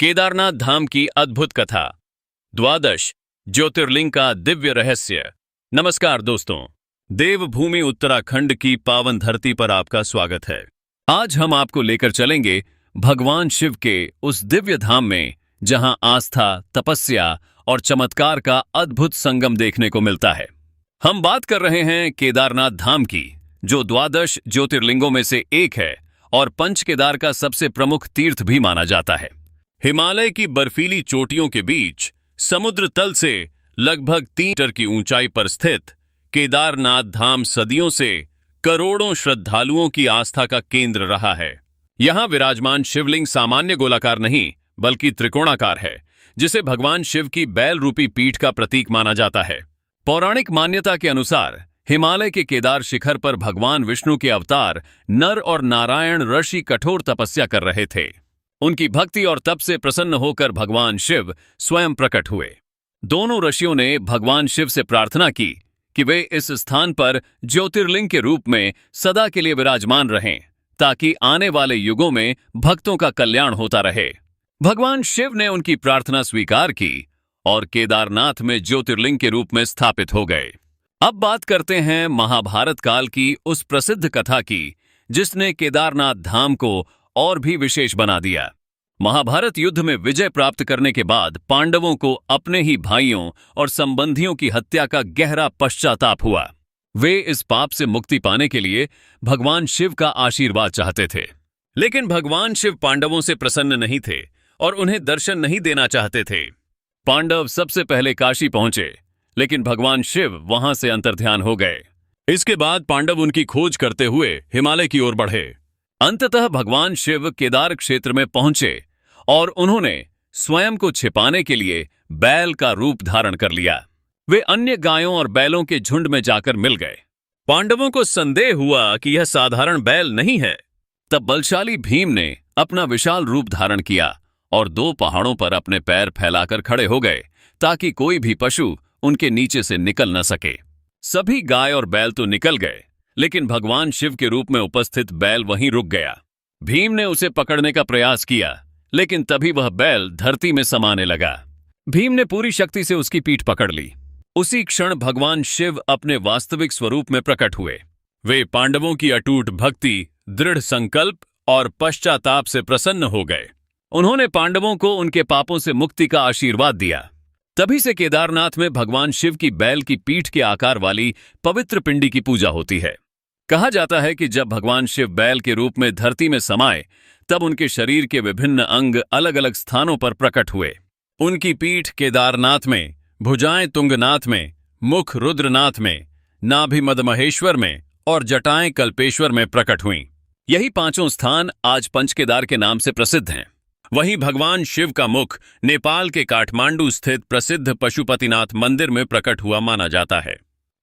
केदारनाथ धाम की अद्भुत कथा, द्वादश ज्योतिर्लिंग का दिव्य रहस्य। नमस्कार दोस्तों, देवभूमि उत्तराखंड की पावन धरती पर आपका स्वागत है। आज हम आपको लेकर चलेंगे भगवान शिव के उस दिव्य धाम में जहां आस्था, तपस्या और चमत्कार का अद्भुत संगम देखने को मिलता है। हम बात कर रहे हैं केदारनाथ धाम की, जो द्वादश ज्योतिर्लिंगों में से एक है और पंच केदार का सबसे प्रमुख तीर्थ भी माना जाता है। हिमालय की बर्फीली चोटियों के बीच समुद्र तल से लगभग 3 मीटर की ऊंचाई पर स्थित केदारनाथ धाम सदियों से करोड़ों श्रद्धालुओं की आस्था का केंद्र रहा है। यहां विराजमान शिवलिंग सामान्य गोलाकार नहीं बल्कि त्रिकोणाकार है, जिसे भगवान शिव की बैल रूपी पीठ का प्रतीक माना जाता है। पौराणिक मान्यता के अनुसार हिमालय के केदार शिखर पर भगवान विष्णु के अवतार नर और नारायण ऋषि कठोर तपस्या कर रहे थे। उनकी भक्ति और तप से प्रसन्न होकर भगवान शिव स्वयं प्रकट हुए। दोनों ऋषियों ने भगवान शिव से प्रार्थना की कि वे इस स्थान पर ज्योतिर्लिंग के रूप में सदा के लिए विराजमान रहें, ताकि आने वाले युगों में भक्तों का कल्याण होता रहे। भगवान शिव ने उनकी प्रार्थना स्वीकार की और केदारनाथ में ज्योतिर्लिंग के रूप में स्थापित हो गए। अब बात करते हैं महाभारत काल की उस प्रसिद्ध कथा की, जिसने केदारनाथ धाम को और भी विशेष बना दिया। महाभारत युद्ध में विजय प्राप्त करने के बाद पांडवों को अपने ही भाइयों और संबंधियों की हत्या का गहरा पश्चाताप हुआ। वे इस पाप से मुक्ति पाने के लिए भगवान शिव का आशीर्वाद चाहते थे, लेकिन भगवान शिव पांडवों से प्रसन्न नहीं थे और उन्हें दर्शन नहीं देना चाहते थे। पांडव सबसे पहले काशी पहुंचे, लेकिन भगवान शिव वहां से अंतर्ध्यान हो गए। इसके बाद पांडव उनकी खोज करते हुए हिमालय की ओर बढ़े। अंततः भगवान शिव केदार क्षेत्र में पहुंचे और उन्होंने स्वयं को छिपाने के लिए बैल का रूप धारण कर लिया। वे अन्य गायों और बैलों के झुंड में जाकर मिल गए। पांडवों को संदेह हुआ कि यह साधारण बैल नहीं है। तब बलशाली भीम ने अपना विशाल रूप धारण किया और 2 पहाड़ों पर अपने पैर फैलाकर खड़े हो गए, ताकि कोई भी पशु उनके नीचे से निकल न सके। सभी गाय और बैल तो निकल गए, लेकिन भगवान शिव के रूप में उपस्थित बैल वहीं रुक गया। भीम ने उसे पकड़ने का प्रयास किया, लेकिन तभी वह बैल धरती में समाने लगा। भीम ने पूरी शक्ति से उसकी पीठ पकड़ ली। उसी क्षण भगवान शिव अपने वास्तविक स्वरूप में प्रकट हुए। वे पांडवों की अटूट भक्ति, दृढ़ संकल्प और पश्चाताप से प्रसन्न हो गए। उन्होंने पांडवों को उनके पापों से मुक्ति का आशीर्वाद दिया। तभी से केदारनाथ में भगवान शिव की बैल की पीठ के आकार वाली पवित्र पिंडी की पूजा होती है। कहा जाता है कि जब भगवान शिव बैल के रूप में धरती में समाये, तब उनके शरीर के विभिन्न अंग अलग अलग स्थानों पर प्रकट हुए। उनकी पीठ केदारनाथ में, भुजाएं तुंगनाथ में, मुख रुद्रनाथ में, नाभि मदमहेश्वर में और जटाएं कल्पेश्वर में प्रकट हुईं। यही 5 स्थान आज पंचकेदार के नाम से प्रसिद्ध हैं। वहीं भगवान शिव का मुख नेपाल के काठमांडू स्थित प्रसिद्ध पशुपतिनाथ मंदिर में प्रकट हुआ माना जाता है।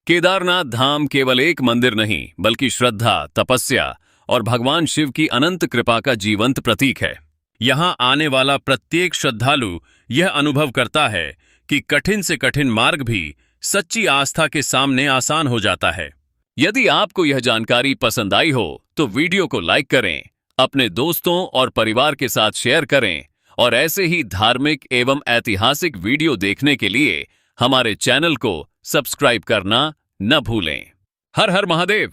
केदारनाथ धाम केवल एक मंदिर नहीं, बल्कि श्रद्धा, तपस्या और भगवान शिव की अनंत कृपा का जीवंत प्रतीक है। यहां आने वाला प्रत्येक श्रद्धालु यह अनुभव करता है कि कठिन से कठिन मार्ग भी सच्ची आस्था के सामने आसान हो जाता है। यदि आपको यह जानकारी पसंद आई हो तो वीडियो को लाइक करें, अपने दोस्तों और परिवार के साथ शेयर करें और ऐसे ही धार्मिक एवं ऐतिहासिक वीडियो देखने के लिए हमारे चैनल को सब्सक्राइब करना न भूलें। हर हर महादेव।